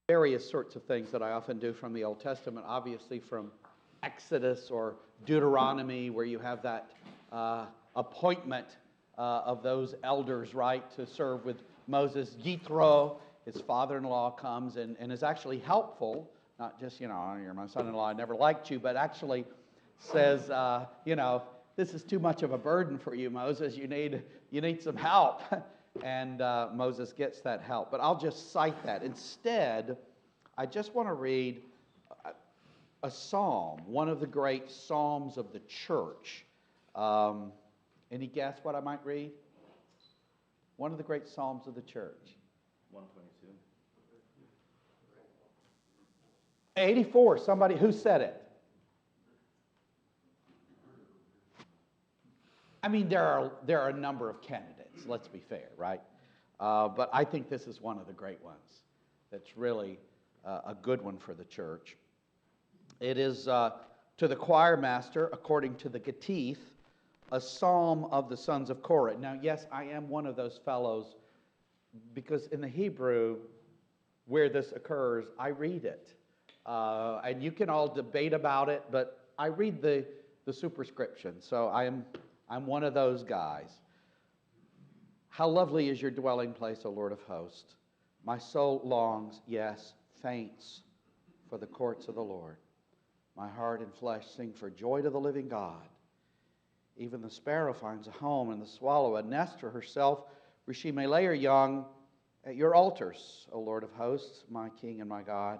various sorts of things that I often do from the Old Testament, obviously from Exodus or Deuteronomy, where you have that appointment of those elders, right, to serve with Moses. Jethro, his father-in-law, comes and is actually helpful, not just, you're my son-in-law, I never liked you, but actually says, this is too much of a burden for you, Moses. You need some help. And Moses gets that help. But I'll just cite that. Instead, I just want to read a psalm, one of the great psalms of the church. Any guess what I might read? One of the great psalms of the church. 122. 84. Somebody, who said it? I mean, there are a number of candidates, let's be fair, right? But I think this is one of the great ones that's really a good one for the church. It is to the choir master, according to the Getith, a psalm of the sons of Korah. Now, yes, I am one of those fellows, because in the Hebrew, where this occurs, I read it. And you can all debate about it, but I read the superscription, so I'm one of those guys. How lovely is your dwelling place, O Lord of hosts. My soul longs, yes, faints for the courts of the Lord. My heart and flesh sing for joy to the living God. Even the sparrow finds a home, and the swallow a nest for herself, where she may lay her young at your altars, O Lord of hosts, my King and my God.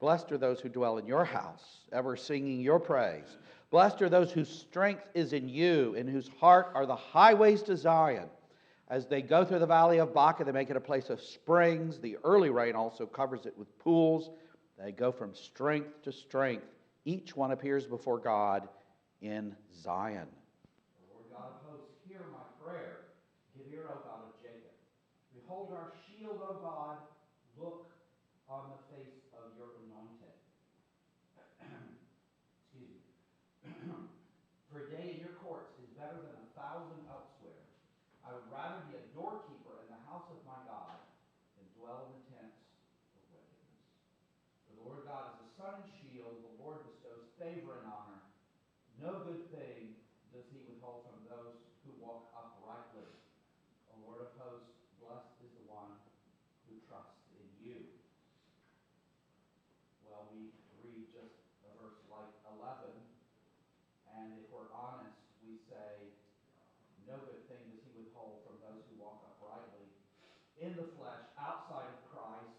Blessed are those who dwell in your house, ever singing your praise. Blessed are those whose strength is in you, in whose heart are the highways to Zion. As they go through the valley of Baca, they make it a place of springs. The early rain also covers it with pools. They go from strength to strength. Each one appears before God in Zion. The Lord God of hosts, hear my prayer. Give ear, O God of Jacob. Behold our shield, O God. Look on the face of your anointed. Excuse me. For a day in your courts is better than 1,000 elsewhere. I would rather be a doorkeeper in the house of my God than dwell in the tents of wickedness. For the Lord God is a sun and shield. The Lord bestows favor and honor. No good thing does he withhold from those who walk uprightly. O Lord of hosts, blessed is the one who trusts in you. Well, we read just a verse like 11, and if we're honest, we say, no good thing does he withhold from those who walk uprightly in the flesh, outside of Christ.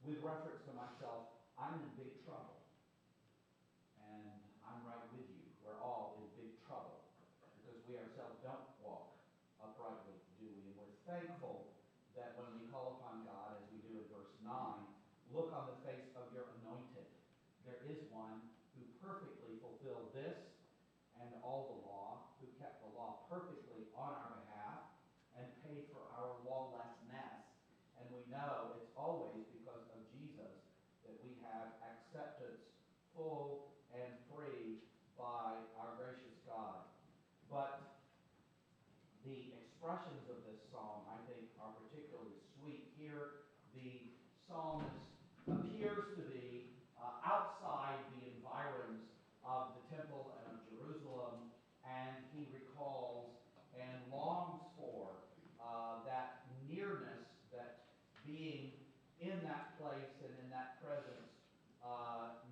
With reference to myself, I'm in big trouble. And I'm right with you. We're all in big trouble because we ourselves don't walk uprightly, do we? And we're thankful that when we call upon God, as we do in verse 9, look on the face of your anointed. There is one who perfectly fulfilled this and all the law, who kept the law perfectly on our behalf and paid for our lawlessness. And we know it's always because of Jesus that we have acceptance full and free by our gracious God. But the expressions of this psalm, I think, are particularly sweet. Here, the psalmist appears to be outside the environs of the temple and of Jerusalem, and he recalls and longs for that nearness, that being in that place and in that presence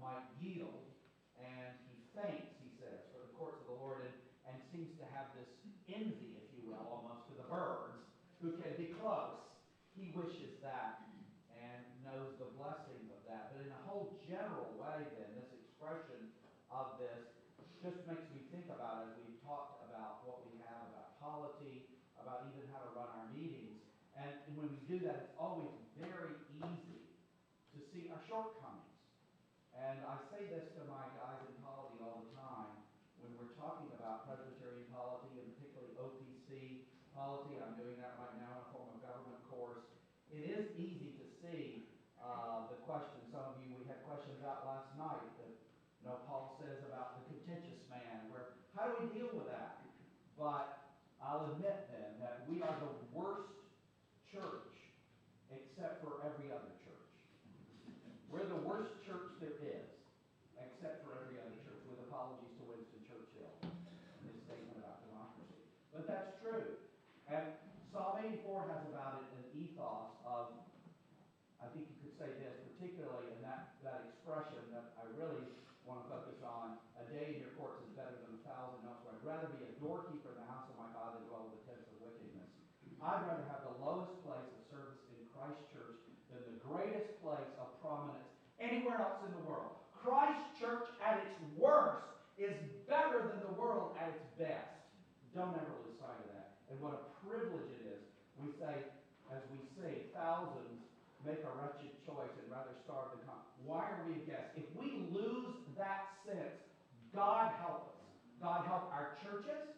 might yield, and he faints, he says, for the courts of the Lord, and seems to have this envy, if you will, almost to the birds who can be close. He wishes that and knows the blessing of that. But in a whole general way, then, this expression of this just makes me think about, as we've talked about what we have about polity, about even how to run our meetings. And when we do that, it's always very easy to see our shortcomings. And I say this to my guys in polity all the time when we're talking about Presbyterian polity, and particularly OPC polity. I'm doing that right now in a form of government course. It is easy to see the questions. Some of you, we had questions out last night that Paul says about the contentious man, where how do we deal with that? But I'll admit then that we are the worst church except for every other church. say this, particularly in that expression that I really want to focus on, a day in your courts is better than 1,000 elsewhere. I'd rather be a doorkeeper in the house of my God than dwell in the tents of wickedness. I'd rather have the lowest place of service in Christ Church than the greatest place of prominence anywhere else in the world. Christ Church at its worst is better than the world at its best. Don't ever lose sight of that. And what a privilege it is. We say, as we sing, thousands make a wretched choice and rather starve than come. Why are we a guest? If we lose that sense, God help us. God help our churches.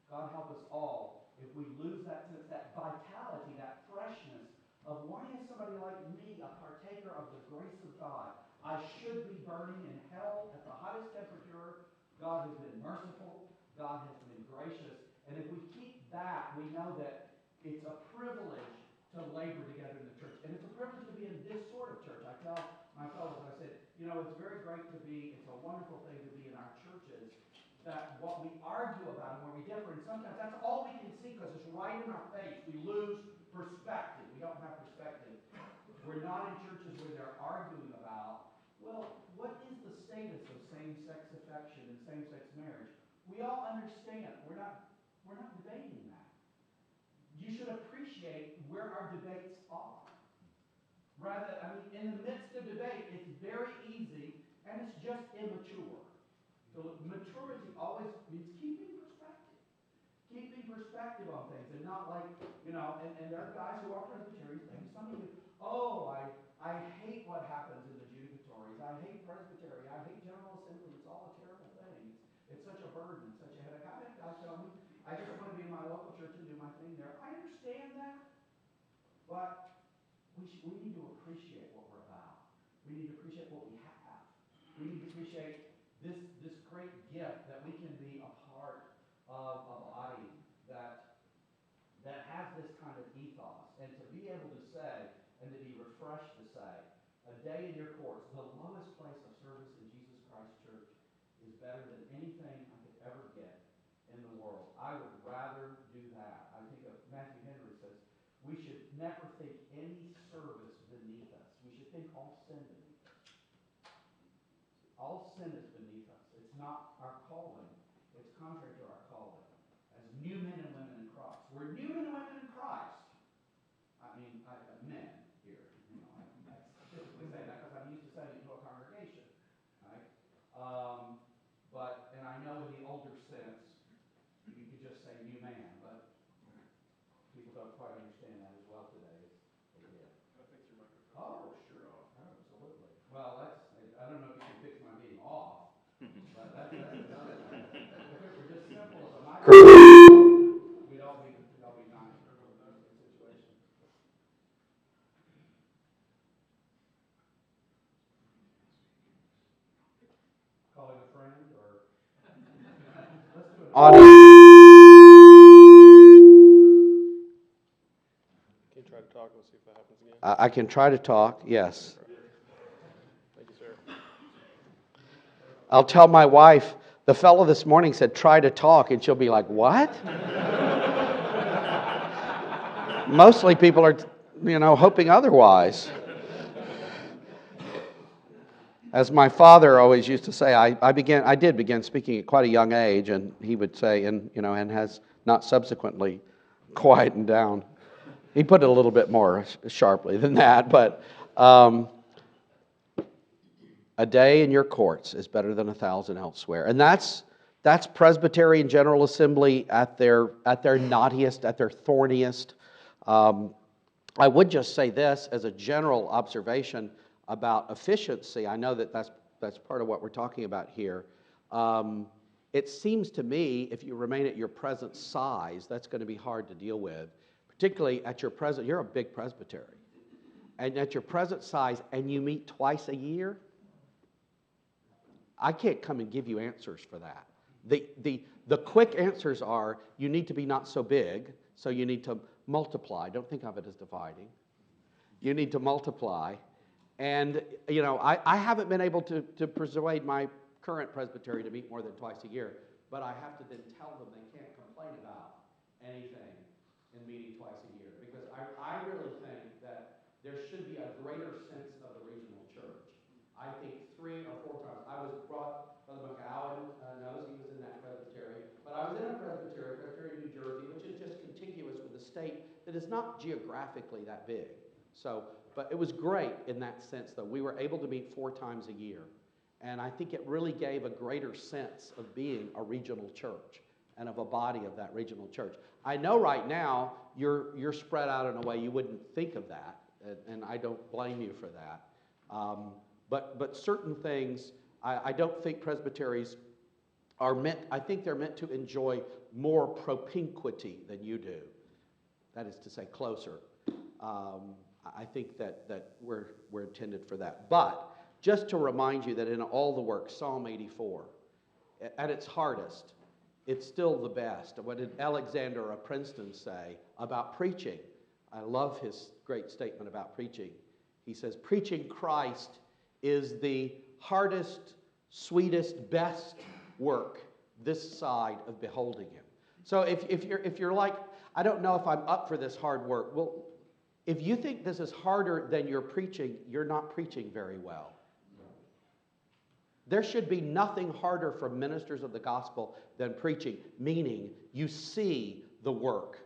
God help us all. If we lose that sense, that vitality, that freshness of why is somebody like me a partaker of the grace of God? I should be burning in hell at the hottest temperature. God has been merciful. God has been gracious. And if we keep that, we know that it's a privilege to labor together in the church. And it's a privilege to be in this sort of church. I tell my fellows, I said, it's very great to be, it's a wonderful thing to be in our churches, that what we argue about and where we differ, and sometimes that's all we can see because it's right in our face. We lose perspective. We don't have perspective. We're not in churches where they're arguing about, well, what is the status of same-sex affection and same-sex marriage? We all understand. We're not debating that. You should appreciate where our debates are. Rather, in the midst of debate, it's very easy and it's just immature. So maturity always means keeping perspective. Keeping perspective on things and not like, and there are guys who are Presbyterians, maybe some of you, I hate what happens in the judicatories. I hate Presbytery. I hate General Assembly. It's all a terrible thing. It's such a burden, such a headache. I had guys tell me, I just want to be in my local church and do my thing there. I understand that, but we need to appreciate what we're about. We need to appreciate what we have. We need to appreciate this great gift that we can be a part of a body that has this kind of ethos, and to be able to say, and to be refreshed to say, a day in your courts, the lowest place of service in Jesus Christ Church is better than anything I could ever get in the world. I would rather do that. I think of Matthew Henry says, we should never think any service beneath us. We should think all sin beneath us. All sin is beneath us. It's not our calling. It's contrary to our calling. As new men and women in Christ. We're new men and women in Christ. Men here. I typically say that because I'm used to saying it to a congregation. Right? And I know in the older sense, you could just say new man, but people don't quite understand that as well today. Can I fix your microphone? Oh, sure. Absolutely. Well, I don't know if you can fix my being off, but that's another thing. If it were just simple as a microphone, we'd all be nice in the situation. Calling a friend or let's do it. Can you try to talk? We'll see if that happens again. I can try to talk, yes. Thank you, sir. I'll tell my wife, the fellow this morning said, try to talk, and she'll be like, what? Mostly people are, hoping otherwise. As my father always used to say, I did begin speaking at quite a young age, and he would say, and has not subsequently quietened down. He put it a little bit more sharply than that, but a day in your courts is better than 1,000 elsewhere. And that's Presbyterian General Assembly at their knottiest, at their thorniest. I would just say this as a general observation about efficiency. I know that's part of what we're talking about here. It seems to me, if you remain at your present size, that's going to be hard to deal with. Particularly at your present, you're a big presbytery. And at your present size, and you meet twice a year, I can't come and give you answers for that. The quick answers are, you need to be not so big, so you need to multiply. Don't think of it as dividing. You need to multiply. And, I haven't been able to persuade my current presbytery to meet more than twice a year, but I have to then tell them they can't complain about anything in meeting twice a year, because I really think that there should be a greater sense I think 3 or 4 times. I was brought, Brother McGowan knows he was in that Presbytery, but I was in a Presbytery in New Jersey, which is just contiguous with the state that is not geographically that big. So, but it was great in that sense, though. We were able to meet 4 times a year. And I think it really gave a greater sense of being a regional church and of a body of that regional church. I know right now you're spread out in a way you wouldn't think of that, and I don't blame you for that. But certain things, I don't think presbyteries are meant, I think they're meant to enjoy more propinquity than you do. That is to say, closer. I think that we're intended for that. But just to remind you that in all the work, Psalm 84, at its hardest, it's still the best. What did Alexander of Princeton say about preaching? I love his great statement about preaching. He says, preaching Christ is the hardest, sweetest, best work this side of beholding him. So if you're like, I don't know if I'm up for this hard work. Well, if you think this is harder than you're preaching, you're not preaching very well. There should be nothing harder for ministers of the gospel than preaching, meaning you see the work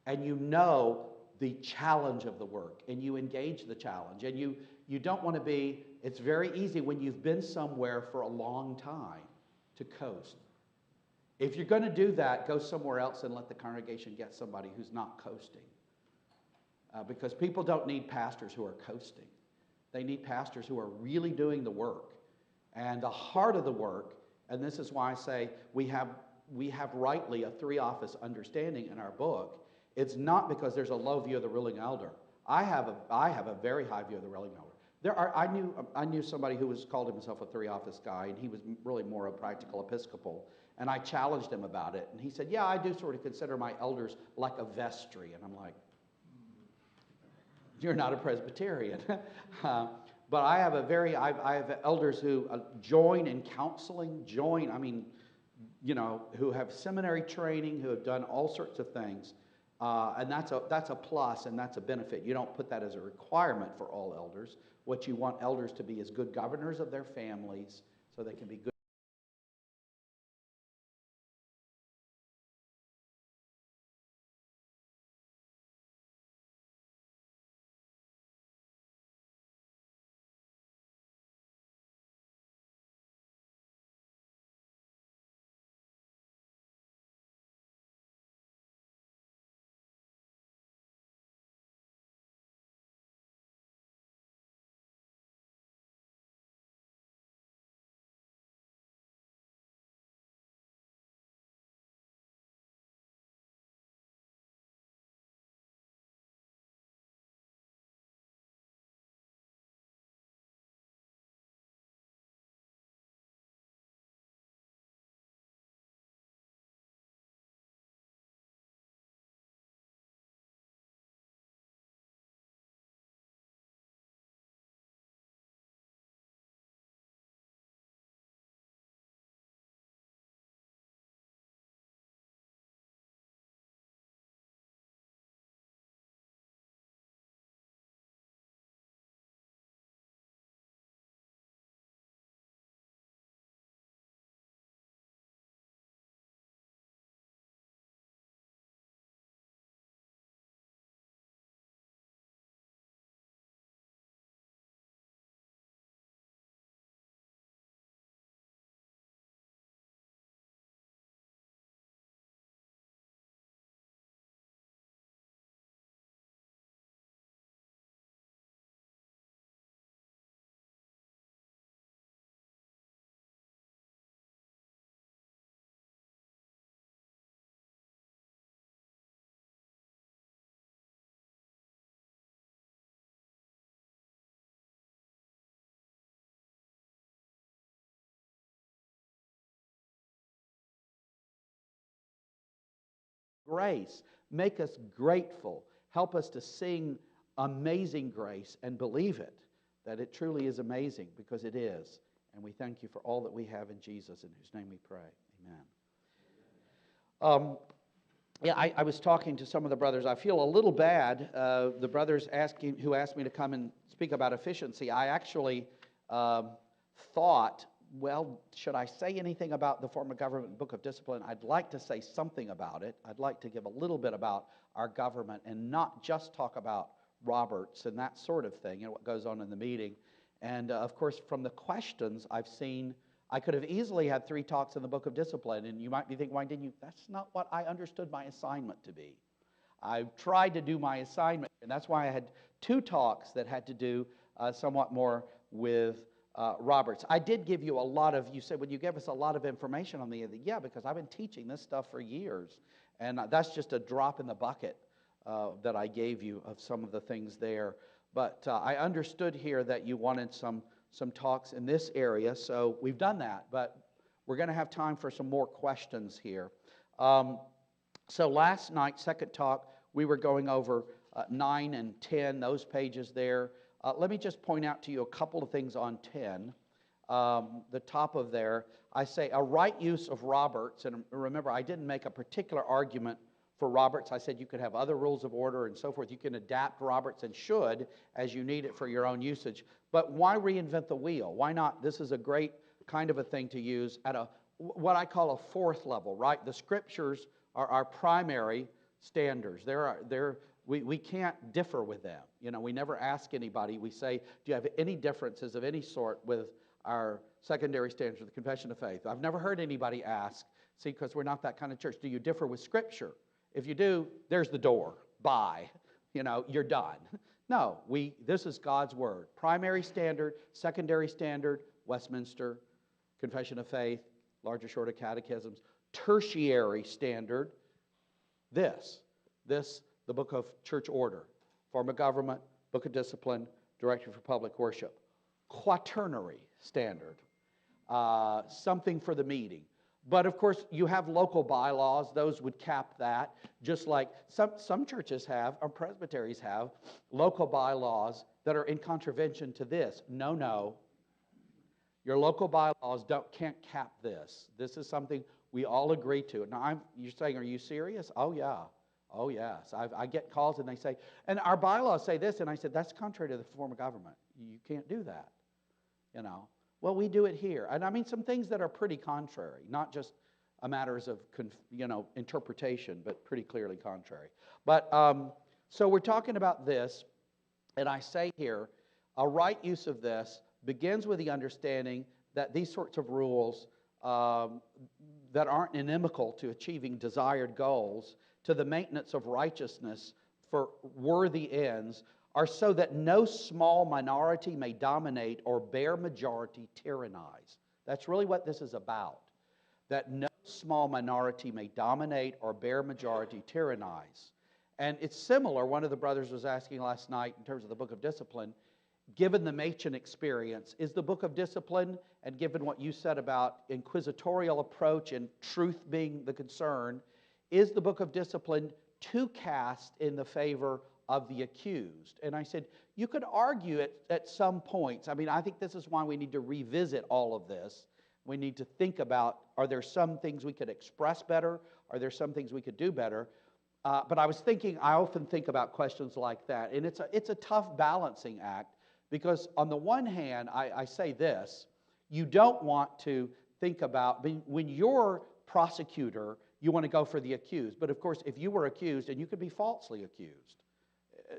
and you know the challenge of the work and you engage the challenge. And you don't want to be, it's very easy when you've been somewhere for a long time to coast. If you're going to do that, go somewhere else and let the congregation get somebody who's not coasting. Because people don't need pastors who are coasting. They need pastors who are really doing the work. And the heart of the work, and this is why I say we have rightly a 3-office understanding in our book. It's not because there's a low view of the ruling elder. I have a very high view of the ruling elder. I knew somebody who called himself a 3-office guy, and he was really more a practical Episcopal. And I challenged him about it, and he said, "Yeah, I do sort of consider my elders like a vestry." And I'm like, "You're not a Presbyterian." But I have elders who join in counseling, who have seminary training, who have done all sorts of things. And that's a plus and that's a benefit. You don't put that as a requirement for all elders. What you want elders to be is good governors of their families so they can be good. Grace, make us grateful, help us to sing Amazing Grace and believe it, that it truly is amazing, because it is. And we thank you for all that we have in Jesus, in whose name we pray. Amen. I was talking to some of the brothers. I feel a little bad. The brothers who asked me to come and speak about efficiency, I actually thought, well, should I say anything about the form of government, Book of Discipline? I'd like to say something about it. I'd like to give a little bit about our government and not just talk about Roberts and that sort of thing and what goes on in the meeting. And of course, from the questions I've seen, I could have easily had 3 talks in the Book of Discipline, and you might be thinking, why didn't you? That's not what I understood my assignment to be. I tried to do my assignment, and that's why I had 2 talks that had to do somewhat more with Roberts. I did give you a lot of, you said, well, you gave us a lot of information on yeah, because I've been teaching this stuff for years, and that's just a drop in the bucket that I gave you of some of the things there. But I understood here that you wanted some talks in this area, so we've done that, but we're going to have time for some more questions here. So last night, second talk, we were going over 9 and 10, those pages there. Let me just point out to you a couple of things on 10. The top of there, I say a right use of Roberts, and remember, I didn't make a particular argument for Roberts. I said you could have other rules of order and so forth. You can adapt Roberts and should as you need it for your own usage. But why reinvent the wheel? Why not? This is a great kind of a thing to use at what I call a 4th level, right? The Scriptures are our primary standards. We can't differ with them. You know, we never ask anybody. We say, do you have any differences of any sort with our secondary standards of the Confession of Faith? I've never heard anybody ask, see, because we're not that kind of church, do you differ with Scripture? If you do, there's the door. Bye. You know, you're done. No, this is God's Word. Primary standard, secondary standard, Westminster, Confession of Faith, larger, shorter catechisms. Tertiary standard, the Book of Church Order, Form of Government, Book of Discipline, Directory for Public Worship. Quaternary standard, something for the meeting. But of course, you have local bylaws. Those would cap that, just like some churches have, or presbyteries have, local bylaws that are in contravention to this. No. Your local bylaws can't cap this. This is something we all agree to. Now, you're saying, are you serious? Oh, yeah. Oh, yes. I get calls and they say, and our bylaws say this, and I said, that's contrary to the form of government. You can't do that, you know. Well, we do it here. And I mean some things that are pretty contrary, not just a matters of, interpretation, but pretty clearly contrary. But, so we're talking about this, and I say here, a right use of this begins with the understanding that these sorts of rules that aren't inimical to achieving desired goals, to the maintenance of righteousness for worthy ends, are so that no small minority may dominate or bare majority tyrannize. That's really what this is about, that no small minority may dominate or bare majority tyrannize. And it's similar, one of the brothers was asking last night in terms of the Book of Discipline, given the Machen experience, is the Book of Discipline, and given what you said about inquisitorial approach and truth being the concern, is the Book of Discipline too cast in the favor of the accused? And I said, you could argue it at some points. I mean, I think this is why we need to revisit all of this. We need to think about, are there some things we could express better? Are there some things we could do better? But I was thinking, I often think about questions like that, and it's a tough balancing act, because on the one hand, I say this, you don't want to think about, when you're prosecutor, you want to go for the accused. But of course, if you were accused, and you could be falsely accused,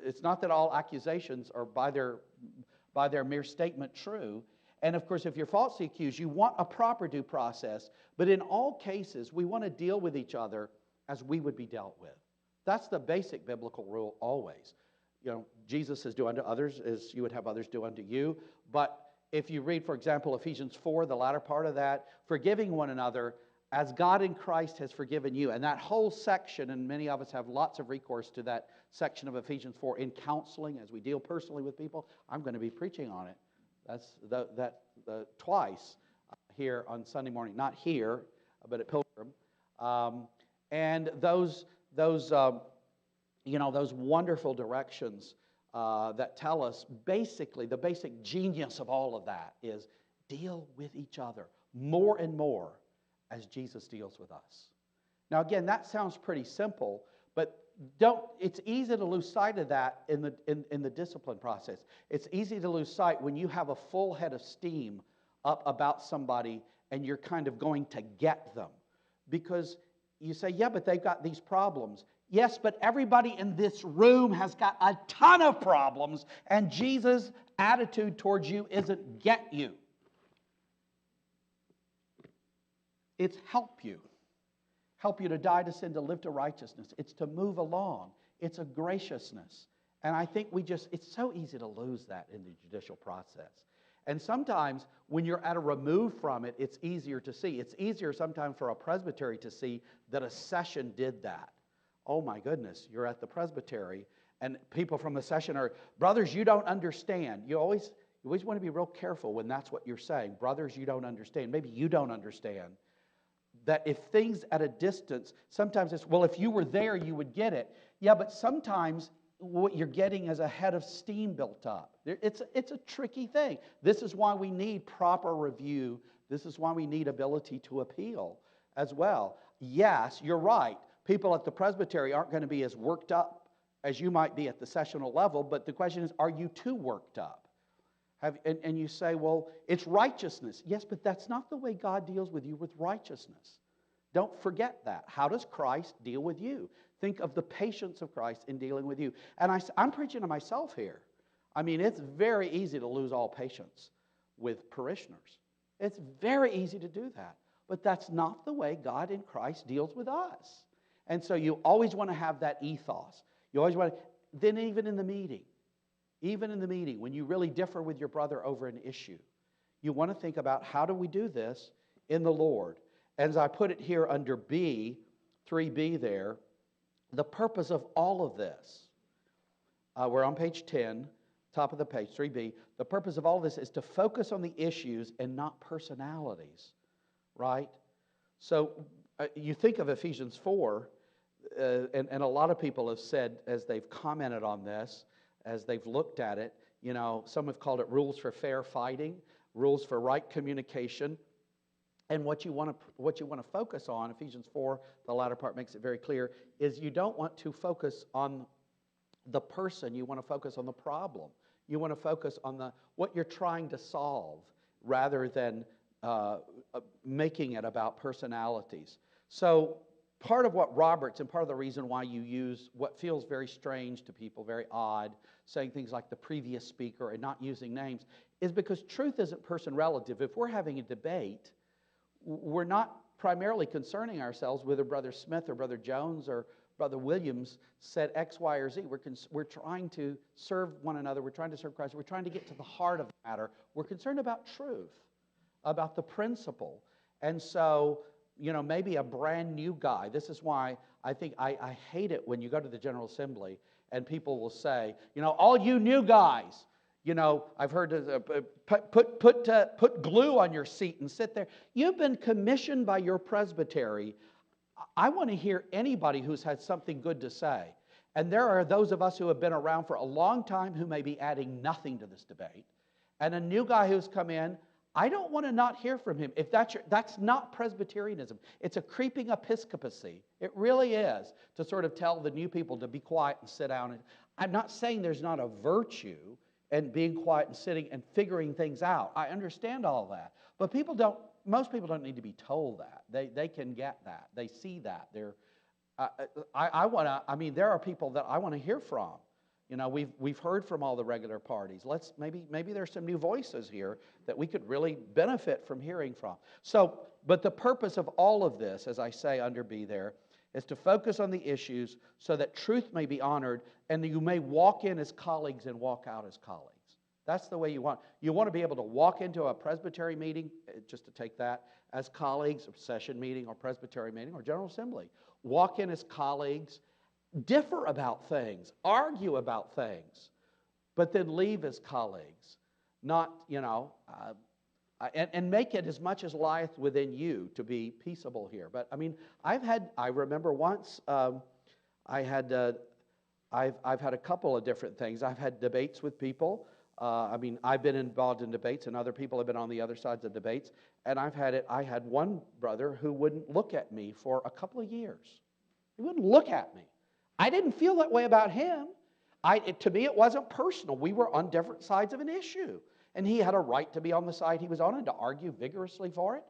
it's not that all accusations are by their mere statement true. And of course, if you're falsely accused, you want a proper due process. But in all cases, we want to deal with each other as we would be dealt with. That's the basic biblical rule always. You know, Jesus says, do unto others as you would have others do unto you. But if you read, for example, Ephesians 4, the latter part of that, forgiving one another as God in Christ has forgiven you. And that whole section, and many of us have lots of recourse to that section of Ephesians 4 in counseling as we deal personally with people. I'm going to be preaching on it. That's twice here on Sunday morning. Not here, but at Pilgrim. And those wonderful directions that tell us basically the basic genius of all of that is deal with each other more and more as Jesus deals with us. Now again, that sounds pretty simple, but it's easy to lose sight of that in the discipline process. It's easy to lose sight when you have a full head of steam up about somebody and you're kind of going to get them. Because you say, yeah, but they've got these problems. Yes, but everybody in this room has got a ton of problems, and Jesus' attitude towards you isn't get you. It's help you. Help you to die to sin, to live to righteousness. It's to move along. It's a graciousness. And I think it's so easy to lose that in the judicial process. And sometimes when you're at a remove from it, it's easier to see. It's easier sometimes for a presbytery to see that a session did that. Oh my goodness, you're at the presbytery, and people from the session are, brothers, you don't understand. You always want to be real careful when that's what you're saying. Brothers, you don't understand. Maybe you don't understand. That if things at a distance, sometimes it's, well, if you were there, you would get it. Yeah, but sometimes what you're getting is a head of steam built up. It's a tricky thing. This is why we need proper review. This is why we need ability to appeal as well. Yes, you're right. People at the presbytery aren't going to be as worked up as you might be at the sessional level, but the question is, are you too worked up? And you say, well, it's righteousness. Yes, but that's not the way God deals with you with righteousness. Don't forget that. How does Christ deal with you? Think of the patience of Christ in dealing with you. And I'm preaching to myself here. I mean, it's very easy to lose all patience with parishioners. It's very easy to do that. But that's not the way God in Christ deals with us. And so you always want to have that ethos. You always want to, then even in the meeting, when you really differ with your brother over an issue, you want to think about, how do we do this in the Lord? As I put it here under B, 3B there, the purpose of all of this, we're on page 10, top of the page, 3B. The purpose of all this is to focus on the issues and not personalities, right? So you think of Ephesians 4, and a lot of people have said, as they've commented on this, as they've looked at it, you know, some have called it rules for fair fighting, rules for right communication. And what you want to focus on, Ephesians 4, the latter part makes it very clear, is you don't want to focus on the person. You want to focus on the problem. You want to focus on what you're trying to solve, rather than making it about personalities. So part of what Roberts, and part of the reason why you use what feels very strange to people, very odd, saying things like the previous speaker and not using names, is because truth isn't person relative. If we're having a debate, we're not primarily concerning ourselves whether Brother Smith or Brother Jones or Brother Williams said X, Y, or Z. We're trying to serve one another. We're trying to serve Christ. We're trying to get to the heart of the matter. We're concerned about truth, about the principle. And so, you know, maybe a brand new guy. This is why I think I hate it when you go to the General Assembly and people will say, you know, all you new guys, you know, I've heard put glue on your seat and sit there. You've been commissioned by your presbytery. I want to hear anybody who's had something good to say. And there are those of us who have been around for a long time who may be adding nothing to this debate. And a new guy who's come in, I don't want to not hear from him. If that's not Presbyterianism. It's a creeping episcopacy. It really is, to sort of tell the new people to be quiet and sit down. And I'm not saying there's not a virtue in being quiet and sitting and figuring things out. I understand all that. But most people don't need to be told that. They can get that. They see that. There are people that I want to hear from. You know, we've heard from all the regular parties. Maybe there's some new voices here that we could really benefit from hearing from. So, but the purpose of all of this, as I say under B there, is to focus on the issues so that truth may be honored and that you may walk in as colleagues and walk out as colleagues. That's the way you want. You want to be able to walk into a presbytery meeting, just to take that, as colleagues, or session meeting, or presbytery meeting, or General Assembly. Walk in as colleagues, differ about things, argue about things, but then leave as colleagues. Not, you know, and make it as much as lieth within you to be peaceable here. But I mean, I remember once I've had a couple of different things. I've had debates with people. I've been involved in debates, and other people have been on the other sides of debates. And I had one brother who wouldn't look at me for a couple of years. He wouldn't look at me. I didn't feel that way about him. To me, it wasn't personal. We were on different sides of an issue. And he had a right to be on the side he was on and to argue vigorously for it.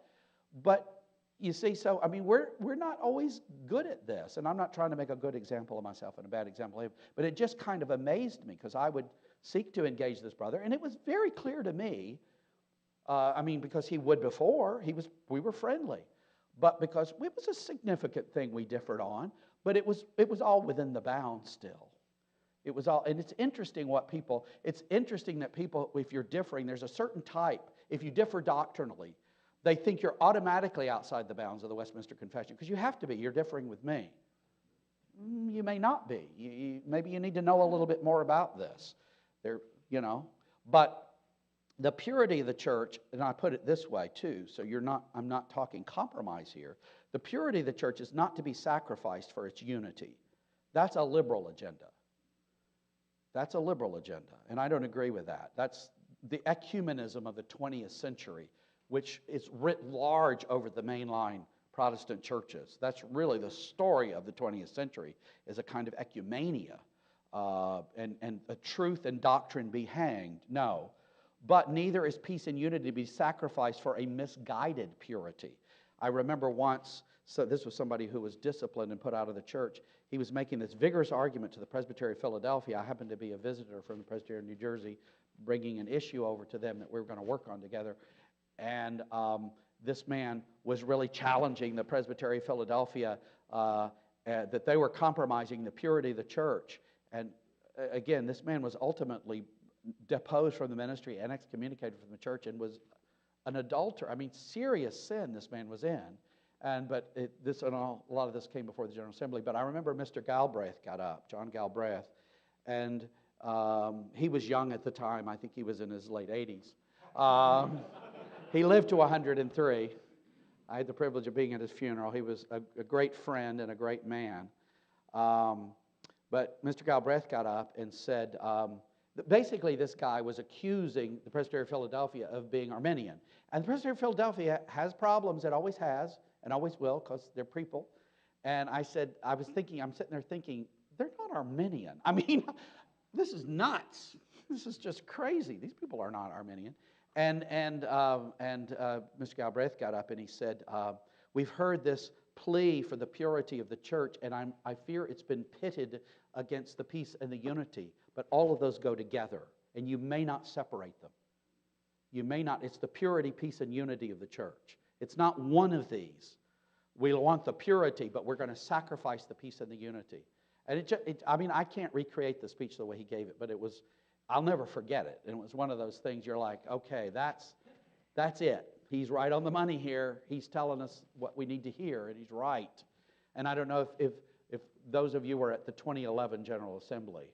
But you see, so, I mean, we're not always good at this. And I'm not trying to make a good example of myself and a bad example of him. But it just kind of amazed me because I would seek to engage this brother. And it was very clear to me, because he would before, we were friendly. But because it was a significant thing we differed on, but it was all within the bounds still. It was all, and it's interesting that people, if you're differing, there's a certain type, if you differ doctrinally, they think you're automatically outside the bounds of the Westminster Confession, because you have to be, you're differing with me. You may not be. Maybe you need to know a little bit more about this. But the purity of the church, and I put it this way too, so I'm not talking compromise here. The purity of the church is not to be sacrificed for its unity. That's a liberal agenda. That's a liberal agenda, and I don't agree with that. That's the ecumenism of the 20th century, which is writ large over the mainline Protestant churches. That's really the story of the 20th century, is a kind of ecumenia, and a truth and doctrine be hanged. No. But neither is peace and unity to be sacrificed for a misguided purity. I remember once, so this was somebody who was disciplined and put out of the church. He was making this vigorous argument to the Presbytery of Philadelphia. I happened to be a visitor from the Presbyterian of New Jersey, bringing an issue over to them that we were going to work on together. And this man was really challenging the Presbytery of Philadelphia that they were compromising the purity of the church. And again, this man was ultimately deposed from the ministry and excommunicated from the church and was an adulterer. I mean, serious sin this man was in. A lot of this came before the General Assembly. But I remember Mr. Galbraith got up, John Galbraith, and he was young at the time. I think he was in his late 80s. He lived to 103. I had the privilege of being at his funeral. He was a great friend and a great man. But Mr. Galbraith got up and said, basically this guy was accusing the Presbytery of Philadelphia of being Arminian. And the Presbytery of Philadelphia has problems. It always has and always will, because they're people. And I'm sitting there thinking, they're not Arminian. I mean, this is nuts. This is just crazy. These people are not Arminian. And Mr. Galbraith got up and he said, we've heard this plea for the purity of the church, and I fear it's been pitted against the peace and the unity. But all of those go together, and you may not separate them. You may not. It's the purity, peace, and unity of the church. It's not one of these. We want the purity, but we're going to sacrifice the peace and the unity. And I can't recreate the speech the way he gave it, but I'll never forget it. And it was one of those things you're like, okay, that's it. He's right on the money here. He's telling us what we need to hear, and he's right. And I don't know if those of you were at the 2011 General Assembly.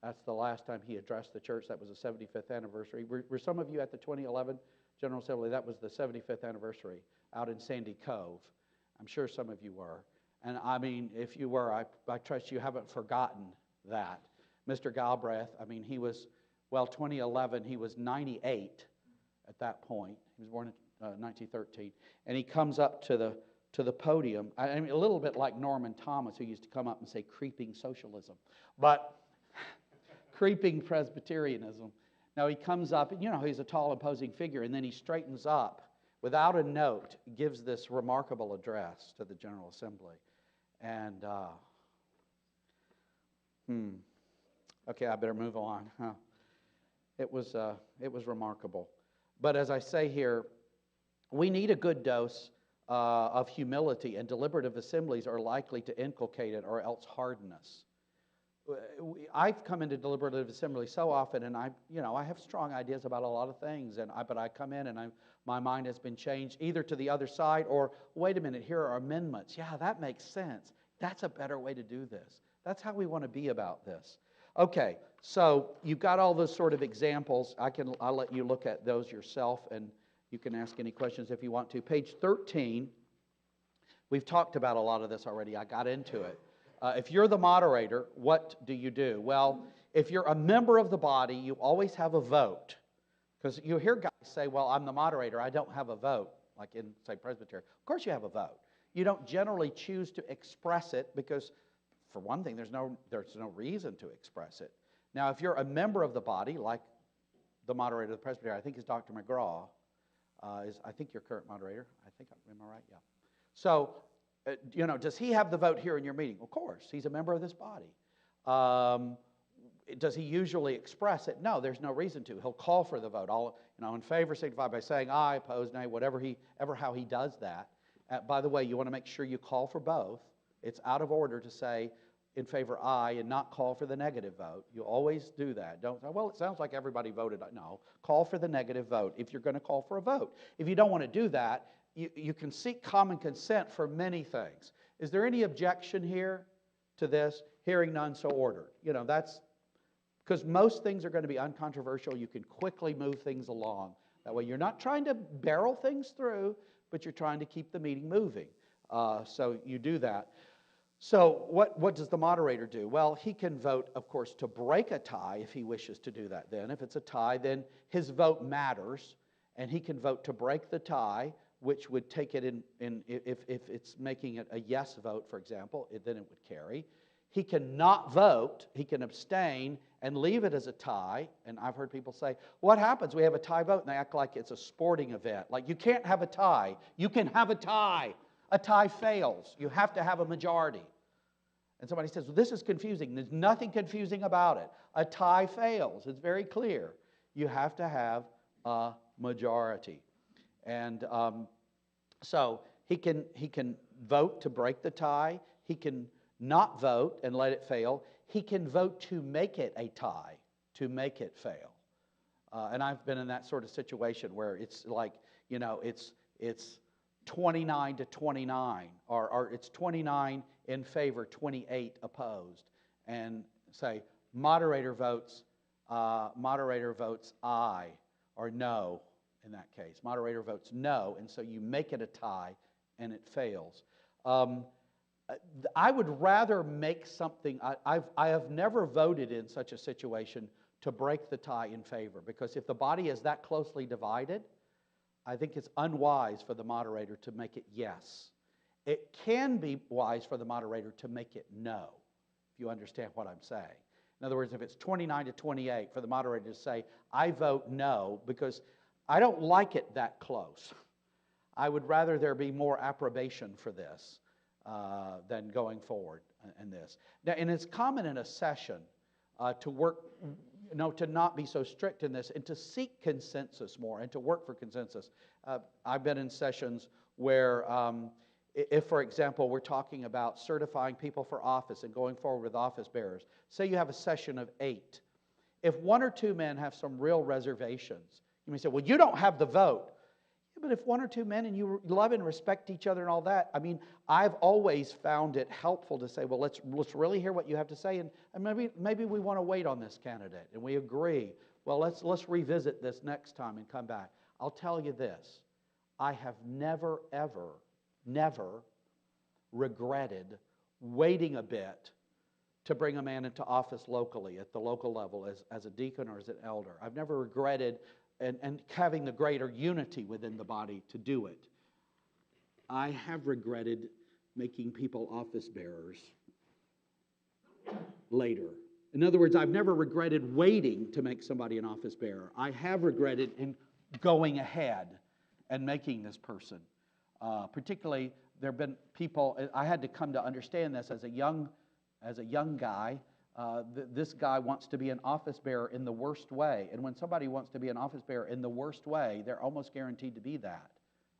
That's the last time he addressed the church. That was the 75th anniversary. Were some of you at the 2011 General Assembly? That was the 75th anniversary out in Sandy Cove. I'm sure some of you were. And I mean, if you were, I trust you haven't forgotten that. Mr. Galbraith, 2011, he was 98 at that point. He was born in 1913. And he comes up to the podium. I mean, a little bit like Norman Thomas, who used to come up and say, creeping socialism. But creeping Presbyterianism. Now he comes up, and he's a tall, imposing figure, and then he straightens up without a note, gives this remarkable address to the General Assembly. And, okay, I better move on. It was remarkable. But as I say here, we need a good dose of humility, and deliberative assemblies are likely to inculcate it or else harden us. I've come into deliberative assembly so often, and I have strong ideas about a lot of things, but I come in and my mind has been changed either to the other side or, wait a minute, here are amendments. Yeah, that makes sense. That's a better way to do this. That's how we want to be about this. Okay, so you've got all those sort of examples. I'll let you look at those yourself, and you can ask any questions if you want to. Page 13, we've talked about a lot of this already. I got into it. If you're the moderator, what do you do? Well, if you're a member of the body, you always have a vote. Because you hear guys say, well, I'm the moderator, I don't have a vote, like in, say, Presbyterian. Of course you have a vote. You don't generally choose to express it because, for one thing, there's no reason to express it. Now, if you're a member of the body, like the moderator of the Presbytery, I think is Dr. McGraw, I think your current moderator. Am I right? Yeah. So, does he have the vote here in your meeting? Of course, he's a member of this body. Does he usually express it? No, there's no reason to. He'll call for the vote. All in favor, signify by saying aye, opposed, nay, how he does that. By the way, you want to make sure you call for both. It's out of order to say in favor aye and not call for the negative vote. You always do that. Don't say, well, it sounds like everybody voted. No, call for the negative vote if you're going to call for a vote. If you don't want to do that, you can seek common consent for many things. Is there any objection here to this? Hearing none, so ordered. That's because most things are going to be uncontroversial. You can quickly move things along. That way you're not trying to barrel things through, but you're trying to keep the meeting moving. So you do that. So what does the moderator do? Well, he can vote, of course, to break a tie if he wishes to do that then. If it's a tie, then his vote matters, and he can vote to break the tie, which would take it in if it's making it a yes vote, for example, then it would carry. He can not vote, he can abstain and leave it as a tie. And I've heard people say, what happens? We have a tie vote, and they act like it's a sporting event. Like, you can't have a tie. You can have a tie. A tie fails. You have to have a majority. And somebody says, well, this is confusing. There's nothing confusing about it. A tie fails. It's very clear. You have to have a majority. And so he can vote to break the tie. He can not vote and let it fail. He can vote to make it a tie, to make it fail. And I've been in that sort of situation where it's like, it's 29 to 29, or it's 29 in favor, 28 opposed, and say moderator votes aye or no. In that case, moderator votes no, and so you make it a tie, and it fails. I would rather make something. I have never voted in such a situation to break the tie in favor, because if the body is that closely divided, I think it's unwise for the moderator to make it yes. It can be wise for the moderator to make it no, if you understand what I'm saying. In other words, if it's 29 to 28, for the moderator to say, I vote no, because I don't like it that close. I would rather there be more approbation for this than going forward in this. Now, and it's common in a session to work, to not be so strict in this and to seek consensus more and to work for consensus. I've been in sessions where, if, for example, we're talking about certifying people for office and going forward with office bearers, say you have a session of 8. If 1 or 2 men have some real reservations, you may say, well, you don't have the vote. Yeah, but if 1 or 2 men and you love and respect each other and all that, I've always found it helpful to say, well, let's really hear what you have to say, and maybe we want to wait on this candidate, and we agree. Well, let's revisit this next time and come back. I'll tell you this: I have never, ever, never regretted waiting a bit to bring a man into office locally at the local level as a deacon or as an elder. I've never regretted and having the greater unity within the body to do it. I have regretted making people office bearers later. In other words, I've never regretted waiting to make somebody an office bearer. I have regretted in going ahead and making this person. Particularly, there have been people, I had to come to understand this as a young guy. This guy wants to be an office bearer in the worst way. And when somebody wants to be an office bearer in the worst way, they're almost guaranteed to be that.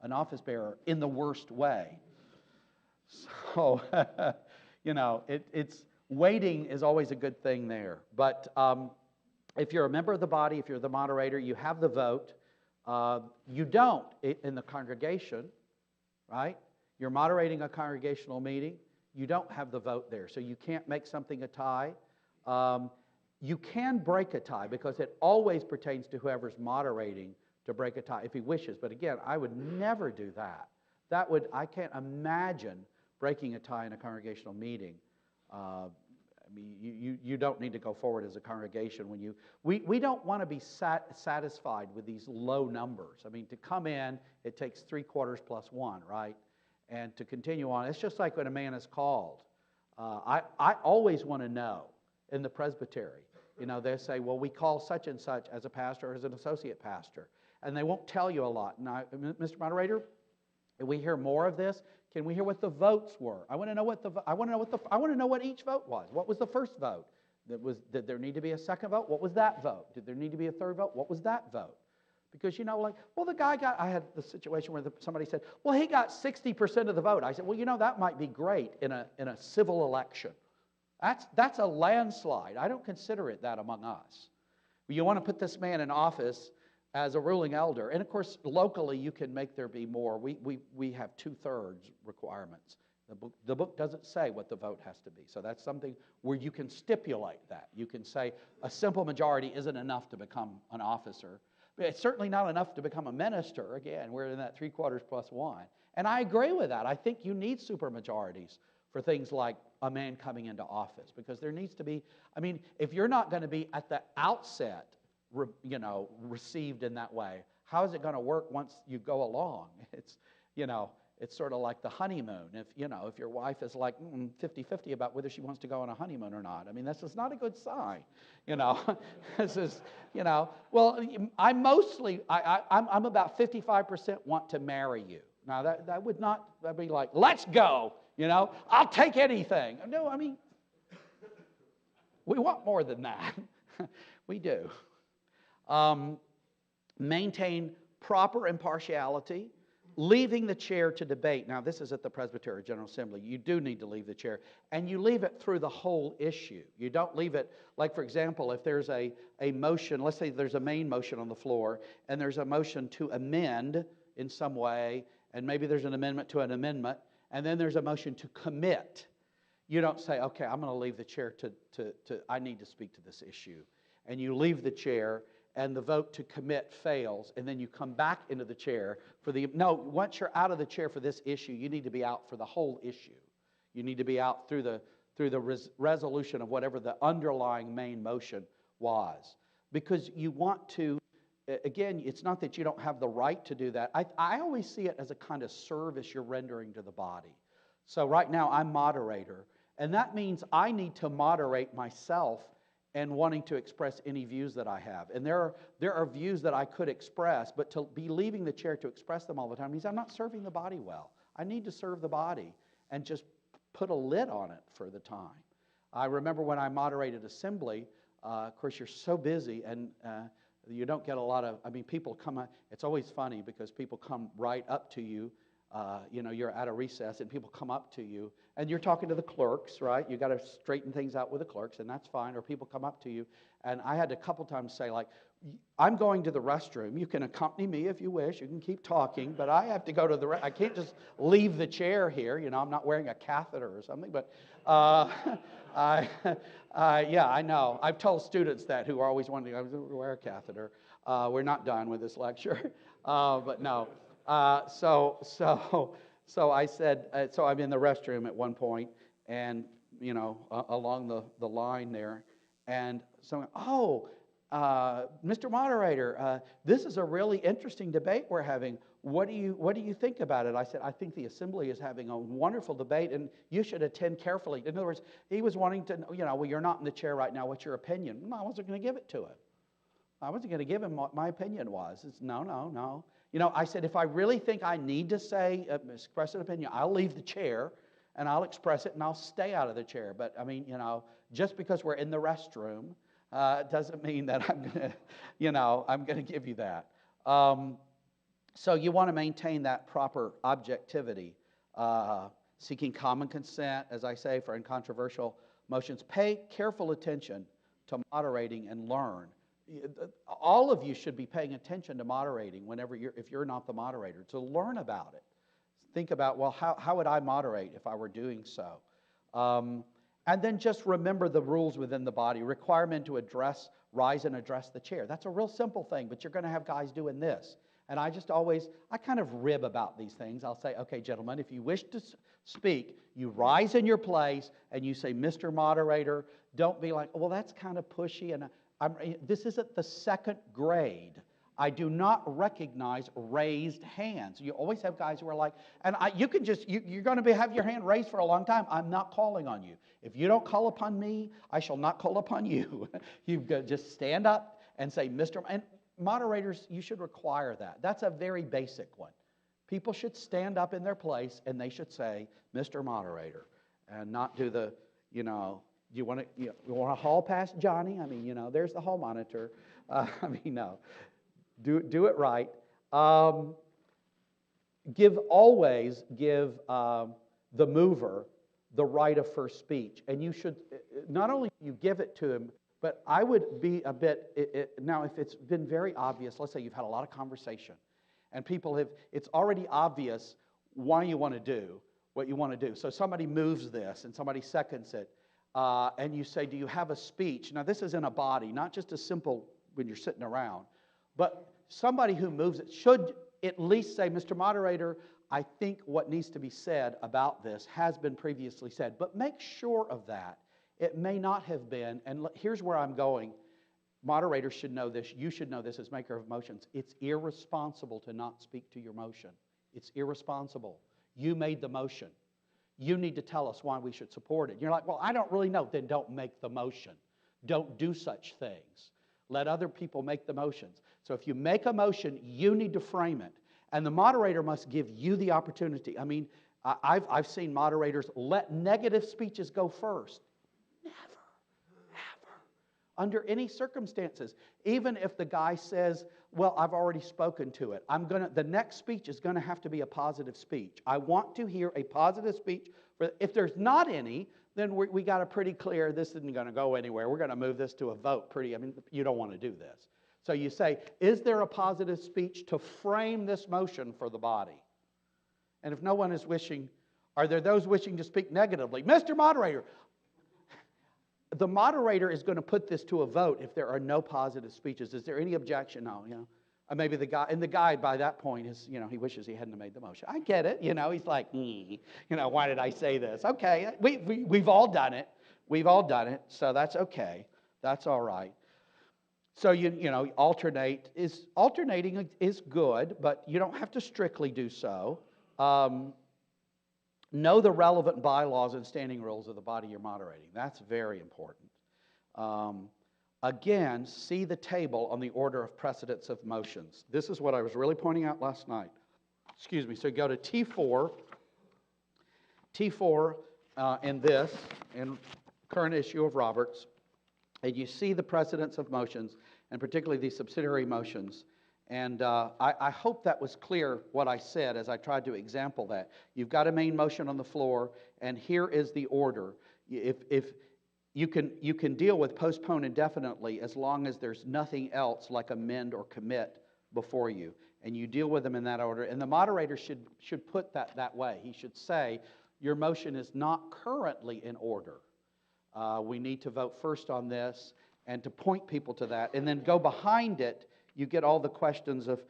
An office bearer in the worst way. So, it's waiting is always a good thing there. But if you're a member of the body, if you're the moderator, you have the vote. You don't in the congregation, right? You're moderating a congregational meeting. You don't have the vote there, so you can't make something a tie. You can break a tie, because it always pertains to whoever's moderating to break a tie if he wishes. But again, I would never do that. I can't imagine breaking a tie in a congregational meeting. You don't need to go forward as a congregation when we don't want to be satisfied with these low numbers. To come in, it takes 3/4 plus 1, right? And to continue on, it's just like when a man is called. I always want to know in the presbytery, They'll say, well, we call such and such as a pastor or as an associate pastor. And they won't tell you a lot. Now, Mr. Moderator, can we hear more of this? Can we hear what the votes were? I want to know what each vote was. What was the first vote? Did there need to be a second vote? What was that vote? Did there need to be a third vote? What was that vote? Because, the guy I had the situation where somebody said, well, he got 60% of the vote. I said, well, that might be great in a civil election. That's a landslide. I don't consider it that among us. You want to put this man in office as a ruling elder. And, of course, locally you can make there be more. We have 2/3 requirements. The book doesn't say what the vote has to be. So that's something where you can stipulate that. You can say a simple majority isn't enough to become an officer. But it's certainly not enough to become a minister. Again, we're in that 3/4 plus 1. And I agree with that. I think you need supermajorities for things like a man coming into office. Because there needs to be, if you're not going to be at the outset, received in that way, how is it going to work once you go along? It's sort of like the honeymoon. If your wife is like 50-50 about whether she wants to go on a honeymoon or not, that's just not a good sign. This is, well, I'm about 55% want to marry you. Now that'd be like, let's go, I'll take anything. No, we want more than that. We do. Maintain proper impartiality, leaving the chair to debate. Now, this is at the Presbyterian General Assembly. You do need to leave the chair, and you leave it through the whole issue. You don't leave it, like, for example, if there's a motion, let's say there's a main motion on the floor, and there's a motion to amend in some way, and maybe there's an amendment to an amendment, and then there's a motion to commit. You don't say, okay, I'm going to leave the chair I need to speak to this issue. And you leave the chair, and the vote to commit fails, and then you come back into the chair once you're out of the chair for this issue, you need to be out for the whole issue. You need to be out through the resolution of whatever the underlying main motion was. Because you want to, again, it's not that you don't have the right to do that. I always see it as a kind of service you're rendering to the body. So right now, I'm moderator, and that means I need to moderate myself and wanting to express any views that I have. And there are views that I could express, but to be leaving the chair to express them all the time means I'm not serving the body well. I need to serve the body and just put a lid on it for the time. I remember when I moderated assembly, of course you're so busy and you don't get a lot of, people come, it's always funny because people come right up to you. You're at a recess and people come up to you and you're talking to the clerks, right? You got to straighten things out with the clerks, and that's fine. Or people come up to you, and I had to a couple times say, like, I'm going to the restroom. You can accompany me if you wish. You can keep talking, but I have to go to the I can't just leave the chair here. I'm not wearing a catheter or something. But yeah, I know. I've told students that who are always wondering, I wear a catheter. We're not done with this lecture, but no. So I said, so I'm in the restroom at one point, and along the line there, and so Mr. Moderator, this is a really interesting debate we're having. What do you think about it? I said, I think the assembly is having a wonderful debate, and you should attend carefully. In other words, he was wanting to, well, you're not in the chair right now. What's your opinion? No, I wasn't going to give it to him. I wasn't going to give him what my opinion was. It's no. I said, if I really think I need to express an opinion, I'll leave the chair and I'll express it and I'll stay out of the chair. But just because we're in the restroom doesn't mean that I'm going to give you that. So you want to maintain that proper objectivity, seeking common consent, as I say, for uncontroversial motions. Pay careful attention to moderating and learn. All of you should be paying attention to moderating if you're not the moderator, to learn about it. Think about, well, how would I moderate if I were doing so? And then just remember the rules within the body. Require men to rise and address the chair. That's a real simple thing, but you're going to have guys doing this. And I kind of rib about these things. I'll say, okay, gentlemen, if you wish to speak, you rise in your place and you say, Mr. Moderator. Don't be like, well, that's kind of pushy, and this isn't the second grade. I do not recognize raised hands. You always have guys who are like, and you can just, you're going to have your hand raised for a long time. I'm not calling on you. If you don't call upon me, I shall not call upon you. You've got to just stand up and say, Mr. And moderators, you should require that. That's a very basic one. People should stand up in their place and they should say, Mr. Moderator, and not do the, you want to hall past Johnny? I mean, there's the hall monitor. No. Do it right. Always give the mover the right of first speech. And you should, not only you give it to him, but I would be a bit, now if it's been very obvious, let's say you've had a lot of conversation, and it's already obvious why you want to do what you want to do. So somebody moves this, and somebody seconds it, and you say, do you have a speech? Now this is in a body, not just a simple when you're sitting around, but somebody who moves it should at least say, Mr. Moderator, I think what needs to be said about this has been previously said, but make sure of that. It may not have been, and here's where I'm going. Moderators should know this. You should know this as maker of motions. It's irresponsible to not speak to your motion. It's irresponsible. You made the motion. You need to tell us why we should support it. You're like, well, I don't really know. Then don't make the motion. Don't do such things. Let other people make the motions. So if you make a motion, you need to frame it. And the moderator must give you the opportunity. I mean, I've seen moderators let negative speeches go first. Never, ever, under any circumstances. Even if the guy says, well, I've already spoken to it. The next speech is going to have to be a positive speech. I want to hear a positive speech. If there's not any, then we got a pretty clear, this isn't going to go anywhere. We're going to move this to a vote. You don't want to do this. So you say, is there a positive speech to frame this motion for the body? And if no one is wishing, are there those wishing to speak negatively? Mr. Moderator, the moderator is going to put this to a vote if there are no positive speeches. Is there any objection? No, maybe the guy by that point is, he wishes he hadn't made the motion. I get it, he's like, why did I say this? Okay, we've all done it. We've all done it, so that's okay. That's all right. So alternating is good, but you don't have to strictly do so. Know the relevant bylaws and standing rules of the body you're moderating. That's very important. Again, see the table on the order of precedence of motions. This is what I was really pointing out last night. Excuse me. So go to T4 in current issue of Roberts, and you see the precedence of motions, and particularly these subsidiary motions. And I hope that was clear what I said as I tried to example that. You've got a main motion on the floor, and here is the order. If you can deal with postpone indefinitely as long as there's nothing else like amend or commit before you, and you deal with them in that order. And the moderator should put that way. He should say, your motion is not currently in order. We need to vote first on this, and to point people to that, and then go behind it. You get all the questions of,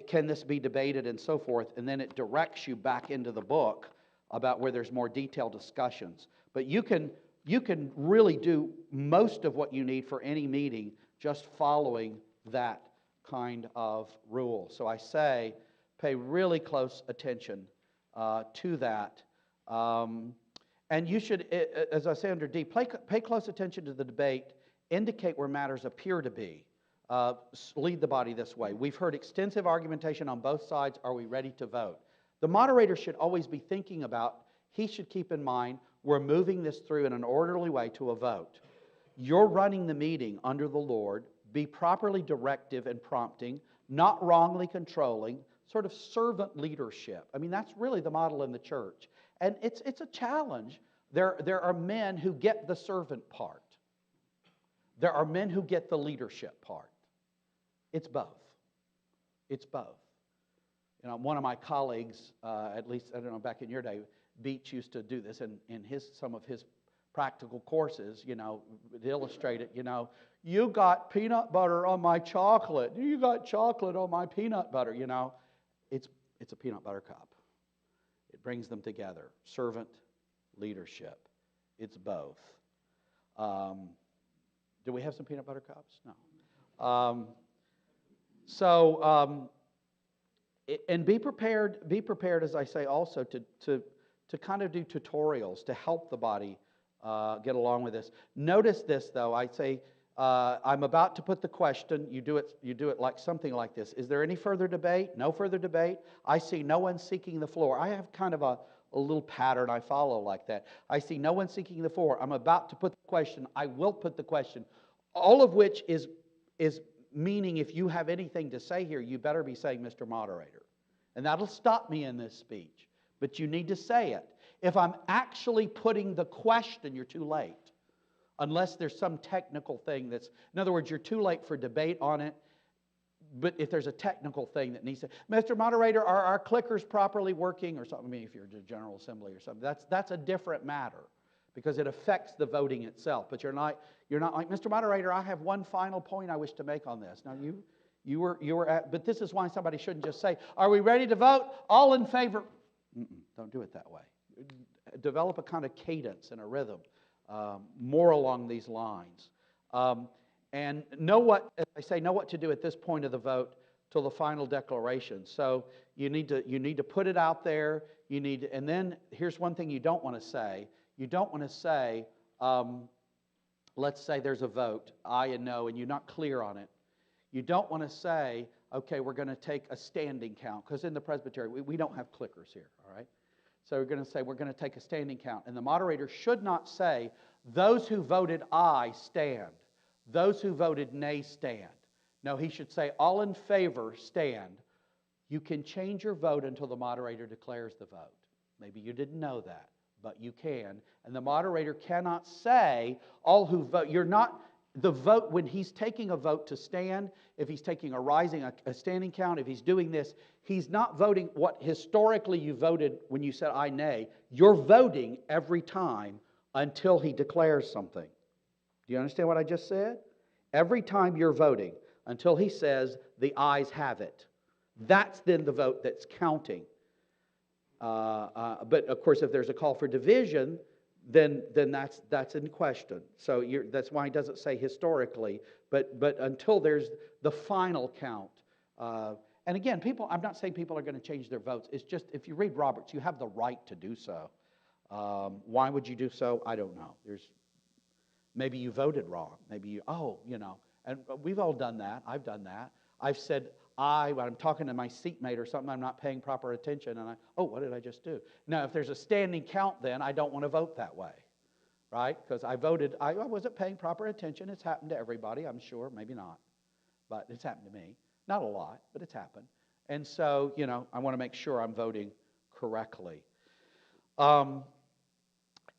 can this be debated and so forth, and then it directs you back into the book about where there's more detailed discussions. But you can really do most of what you need for any meeting just following that kind of rule. So I say, pay really close attention to that. And you should, as I say under D, pay close attention to the debate, indicate where matters appear to be. Lead the body this way. We've heard extensive argumentation on both sides. Are we ready to vote? The moderator should always be thinking about, he should keep in mind, we're moving this through in an orderly way to a vote. You're running the meeting under the Lord. Be properly directive and prompting, not wrongly controlling, sort of servant leadership. That's really the model in the church. And it's a challenge. There are men who get the servant part. There are men who get the leadership part. It's both. It's both. One of my colleagues, at least, I don't know, back in your day, Beach used to do this in some of his practical courses, to illustrate it, you got peanut butter on my chocolate. You got chocolate on my peanut butter, It's a peanut butter cup. It brings them together. Servant, leadership. It's both. Do we have some peanut butter cups? No. So, and be prepared, as I say, also to kind of do tutorials to help the body get along with this. Notice this, though. I say, I'm about to put the question. You do it like something like this. Is there any further debate? No further debate? I see no one seeking the floor. I have kind of a little pattern I follow like that. I see no one seeking the floor. I'm about to put the question. I will put the question. All of which is meaning if you have anything to say here, you better be saying, Mr. Moderator. And that'll stop me in this speech. But you need to say it. If I'm actually putting the question, you're too late. Unless there's some technical thing that's, in other words, you're too late for debate on it. But if there's a technical thing that needs to, Mr. Moderator, are our clickers properly working or something? I mean, if you're a General Assembly or something, that's a different matter because it affects the voting itself. But you're not like, Mr. Moderator, I have one final point I wish to make on this. Now, you were at, but this is why somebody shouldn't just say, are we ready to vote? All in favor? Don't do it that way. Develop a kind of cadence and a rhythm, more along these lines. And know what, as I say, know what to do at this point of the vote till the final declaration. So you need to put it out there. And then here's one thing you don't want to say. You don't want to say, let's say there's a vote, aye and no, and you're not clear on it. You don't want to say, okay, we're going to take a standing count, because in the Presbytery, we don't have clickers here, all right? So we're going to say we're going to take a standing count. And the moderator should not say, those who voted aye stand. Those who voted nay stand. No, he should say, all in favor stand. You can change your vote until the moderator declares the vote. Maybe you didn't know that, but you can. And the moderator cannot say, all who vote, you're not, the vote, when he's taking a vote to stand, if he's taking a standing count, if he's doing this, he's not voting what historically you voted when you said aye, nay. You're voting every time until he declares something. Do you understand what I just said? Every time you're voting until he says the ayes have it. That's then the vote that's counting. But of course, if there's a call for division, then that's in question. So that's why he doesn't say historically, but until there's the final count. And again, I'm not saying people are going to change their votes. It's just, if you read Roberts, you have the right to do so. Why would you do so? I don't know. Maybe you voted wrong. Maybe and we've all done that. I've done that. I've said when I'm talking to my seatmate or something, I'm not paying proper attention, and what did I just do? Now, if there's a standing count, then I don't want to vote that way, right? Because I wasn't paying proper attention. It's happened to everybody, I'm sure. Maybe not, but it's happened to me. Not a lot, but it's happened. And so, I want to make sure I'm voting correctly. And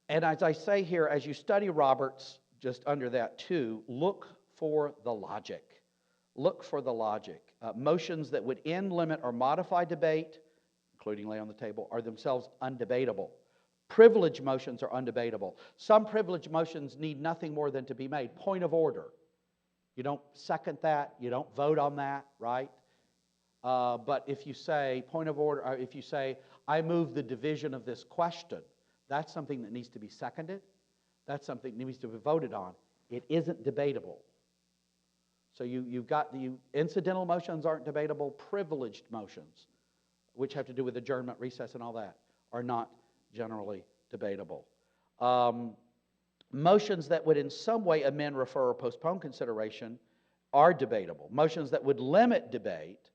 as I say here, as you study Roberts, just under that too, look for the logic. Look for the logic. Motions that would end, limit, or modify debate, including lay on the table, are themselves undebatable. Privilege motions are undebatable. Some privilege motions need nothing more than to be made. Point of order. You don't second that. You don't vote on that, right? But if you say, point of order, or if you say, I move the division of this question, that's something that needs to be seconded. That's something that needs to be voted on. It isn't debatable. So you've got the incidental motions aren't debatable. Privileged motions, which have to do with adjournment, recess, and all that, are not generally debatable. Motions that would in some way amend, refer, or postpone consideration are debatable. Motions that would limit debate,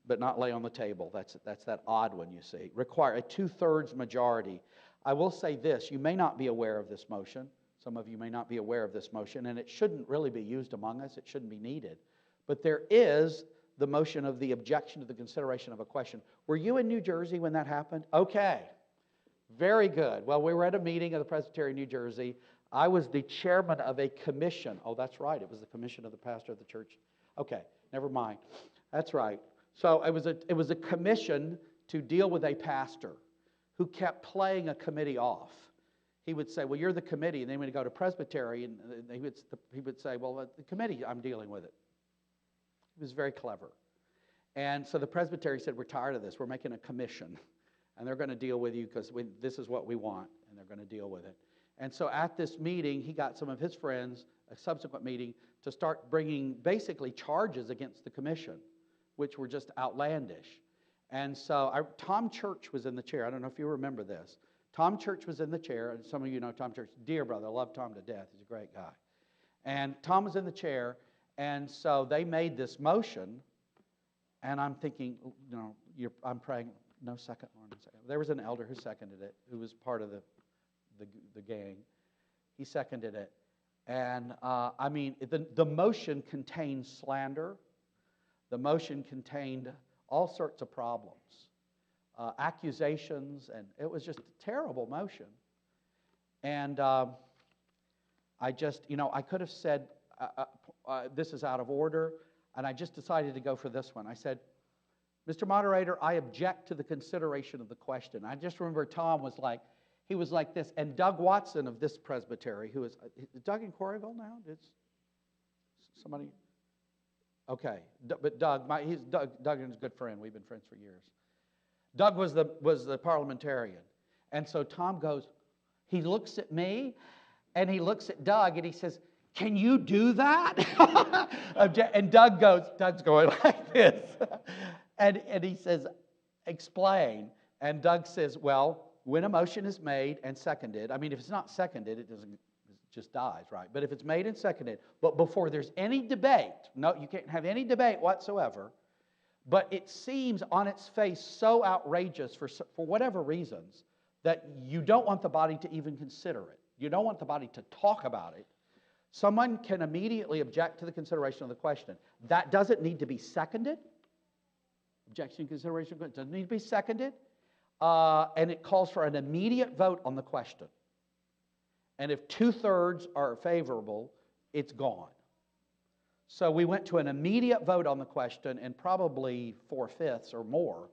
but not lay on the table, that's that odd one you see, require a 2/3 majority. I will say this, you may not be aware of this motion. Some of you may not be aware of this motion, and it shouldn't really be used among us. It shouldn't be needed. But there is the motion of the objection to the consideration of a question. Were you in New Jersey when that happened? Okay. Very good. Well, we were at a meeting of the Presbytery in New Jersey. I was the chairman of a commission. Oh, that's right. It was the commission of the pastor of the church. Okay, never mind. That's right. So it was a commission to deal with a pastor who kept playing a committee off. He would say, well, you're the committee, and then when he go to Presbytery, and he would say, well, the committee, I'm dealing with it. He was very clever. And so the Presbytery said, we're tired of this. We're making a commission, and they're going to deal with you because this is what we want, and they're going to deal with it. And so at this meeting, he got some of his friends, a subsequent meeting, to start bringing basically charges against the commission, which were just outlandish. And so Tom Church was in the chair. I don't know if you remember this. Tom Church was in the chair, and some of you know Tom Church. Dear brother, I love Tom to death. He's a great guy. And Tom was in the chair, and so they made this motion, and I'm thinking, I'm praying, no second, Lord, no second. There was an elder who seconded it, who was part of the gang. He seconded it. And the motion contained slander. The motion contained all sorts of problems, accusations, and it was just a terrible motion. And I could have said, this is out of order, and I just decided to go for this one. I said, Mr. Moderator, I object to the consideration of the question. I just remember Tom was like this, and Doug Watson of this Presbytery, is Doug in Quarryville now? Somebody? Okay, but Doug is a good friend. We've been friends for years. Doug was the parliamentarian, and so Tom goes. He looks at me, and he looks at Doug, and he says, "Can you do that?" And Doug's going like this, and he says, "Explain." And Doug says, "Well, when a motion is made and seconded, if it's not seconded, it just dies, right? But if it's made and seconded, but before there's any debate, no, you can't have any debate whatsoever, but it seems on its face so outrageous for whatever reasons that you don't want the body to even consider it. You don't want the body to talk about it. Someone can immediately object to the consideration of the question. That doesn't need to be seconded. Objection, consideration, doesn't need to be seconded. And it calls for an immediate vote on the question. And if 2/3 are favorable, it's gone. So we went to an immediate vote on the question, and probably 4/5 or more,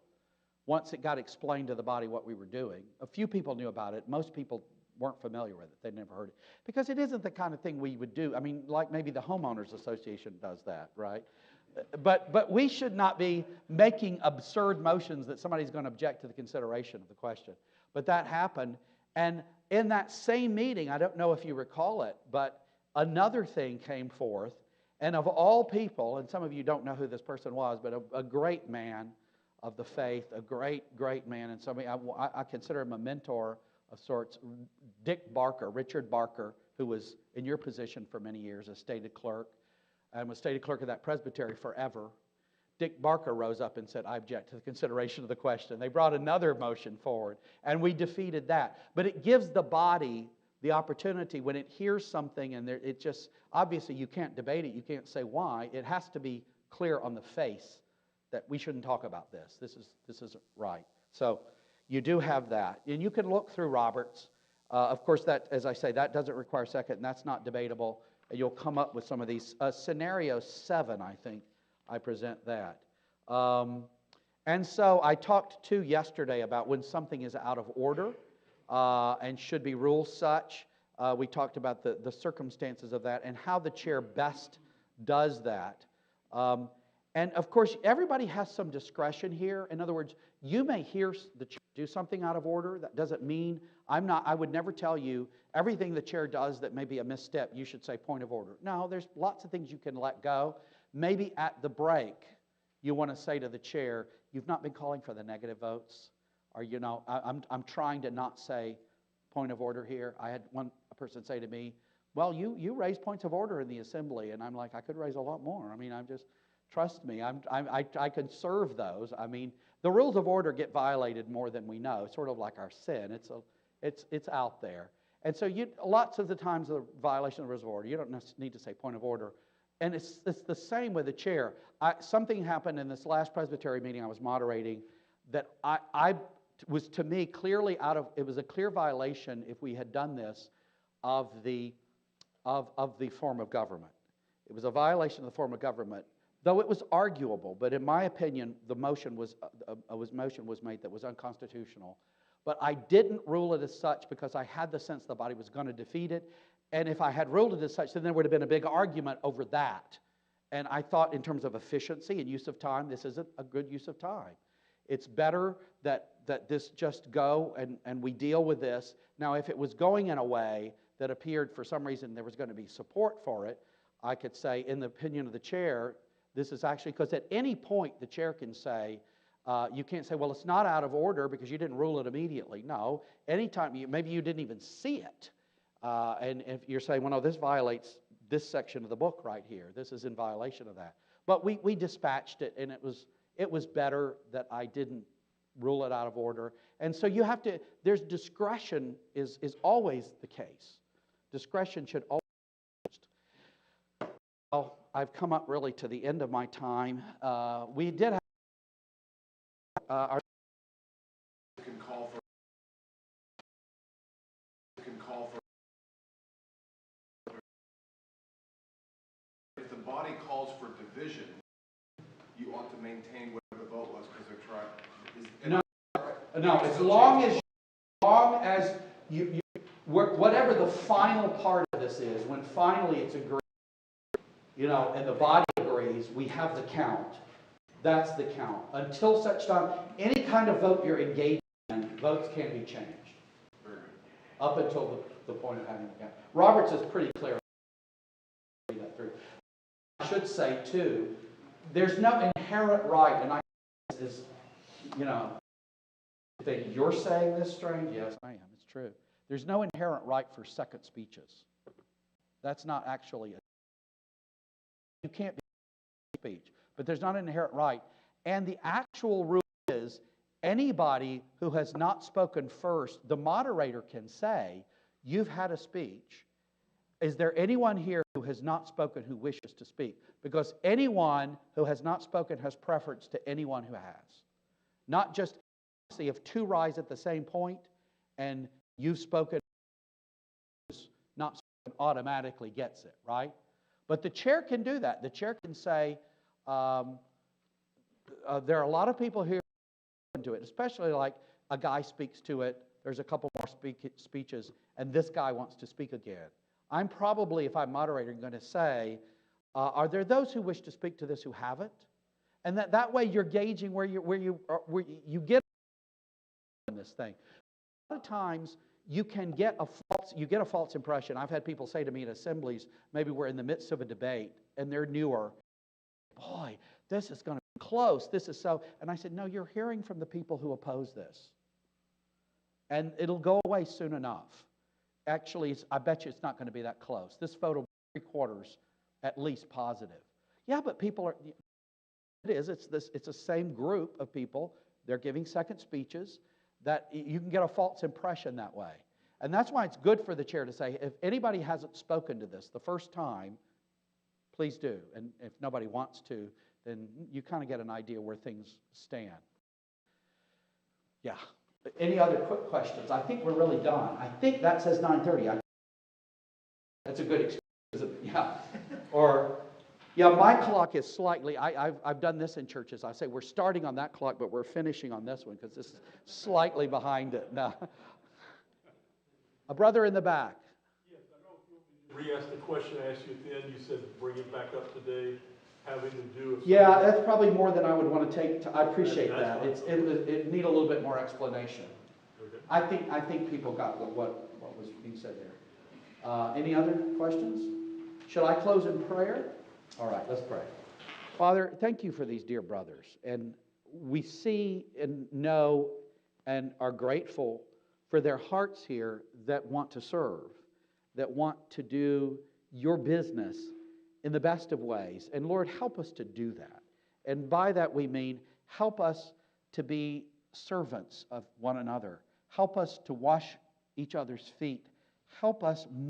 once it got explained to the body what we were doing. A few people knew about it. Most people weren't familiar with it. They'd never heard it. Because it isn't the kind of thing we would do. Like maybe the Homeowners Association does that, right? But we should not be making absurd motions that somebody's going to object to the consideration of the question. But that happened. And in that same meeting, I don't know if you recall it, but another thing came forth. And of all people, and some of you don't know who this person was, but a great man of the faith, a great, great man. And somebody, I consider him a mentor of sorts. Richard Barker, who was in your position for many years as stated clerk, and was stated clerk of that Presbytery forever. Dick Barker rose up and said, "I object to the consideration of the question." They brought another motion forward, and we defeated that. But it gives the body the opportunity when it hears something, and it just, obviously you can't debate it, you can't say why. It has to be clear on the face that we shouldn't talk about this. This isn't right. So you do have that. And you can look through Roberts. Of course, that, as I say, that doesn't require second, and that's not debatable. You'll come up with some of these. Scenario 7, I think, I present that. And so I talked too yesterday about when something is out of order and should be ruled such. We talked about the circumstances of that and how the chair best does that. And of course, everybody has some discretion here. In other words, you may hear the chair do something out of order. That doesn't mean I would never tell you everything the chair does that may be a misstep, you should say point of order. No, there's lots of things you can let go. Maybe at the break, you want to say to the chair, "You've not been calling for the negative votes." Or, I'm trying to not say point of order here. I had a person say to me, "Well, you raise points of order in the assembly." And I'm like, I could raise a lot more. Trust me, I could serve those. The rules of order get violated more than we know, sort of like our sin. It's out there. And so lots of the times the violation of the rules of order, you don't need to say point of order. And it's the same with the chair. Something happened in this last Presbytery meeting I was moderating that I was, to me, clearly it was a clear violation if we had done this of the form of government. It was a violation of the form of government. Though it was arguable, but in my opinion, the motion was made that was unconstitutional. But I didn't rule it as such because I had the sense the body was going to defeat it. And if I had ruled it as such, then there would have been a big argument over that. And I thought in terms of efficiency and use of time, this isn't a good use of time. It's better that this just go and we deal with this. Now, if it was going in a way that appeared for some reason there was going to be support for it, I could say, in the opinion of the chair, this is actually, because at any point the chair can say, you can't say, well, it's not out of order because you didn't rule it immediately. No, anytime, maybe you didn't even see it. And if you're saying, well, no, this violates this section of the book right here. This is in violation of that. But we dispatched it, and it was better that I didn't rule it out of order. And so you have to, there's discretion is always the case. Discretion should always be used. Well, I've come up really to the end of my time. We did have our can call for if the body calls for division, you ought to maintain whatever the vote was because they're trying. No, as long as you whatever the final part of this is, when finally it's agreed, and the body agrees, we have the count. That's the count. Until such time, any kind of vote you're engaged in, votes can be changed. Up until the point of having the count. Roberts is pretty clear. I should say, too, there's no inherent right, and I is, think you're saying this strange? Yes, I am. It's true. There's no inherent right for second speeches. That's not actually you can't be speech, but there's not an inherent right. And the actual rule is anybody who has not spoken first, the moderator can say, you've had a speech. Is there anyone here who has not spoken who wishes to speak? Because anyone who has not spoken has preference to anyone who has. Not just if two rise at the same point and you've spoken, not spoken automatically gets it, right? But the chair can do that. The chair can say, there are a lot of people here who do it, especially like a guy speaks to it, there's a couple more speeches, and this guy wants to speak again. I'm probably, if I'm moderator, going to say, are there those who wish to speak to this who haven't? And that way you're gauging where you get in this thing. A lot of times you can get a false impression. I've had people say to me in assemblies, maybe we're in the midst of a debate and they're newer. Boy, this is going to be close. This is so. And I said, no, you're hearing from the people who oppose this. And it'll go away soon enough. Actually, I bet you it's not going to be that close. This vote will be 3/4 at least positive. Yeah, but people are, it is, it's the same group of people. They're giving second speeches that you can get a false impression that way. And that's why it's good for the chair to say, if anybody hasn't spoken to this the first time, please do. And if nobody wants to, then you kind of get an idea where things stand. Yeah. Any other quick questions? I think we're really done. I think that says 9:30. That's a good experience. Yeah. Or, yeah, my clock is slightly, I've done this in churches. I say we're starting on that clock, but we're finishing on this one because this is slightly behind it. No. A brother in the back. Yes, I know if you want me to re-ask the question I asked you at the end, you said bring it back up today, having to do with... Yeah, that's probably more than I would want to take. I appreciate that. It need a little bit more explanation. Okay. I think people got what was being said there. Any other questions? Should I close in prayer? All right, let's pray. Father, thank you for these dear brothers. And we see and know and are grateful for their hearts here that want to serve, that want to do your business in the best of ways. And Lord, help us to do that. And by that we mean help us to be servants of one another. Help us to wash each other's feet. Help us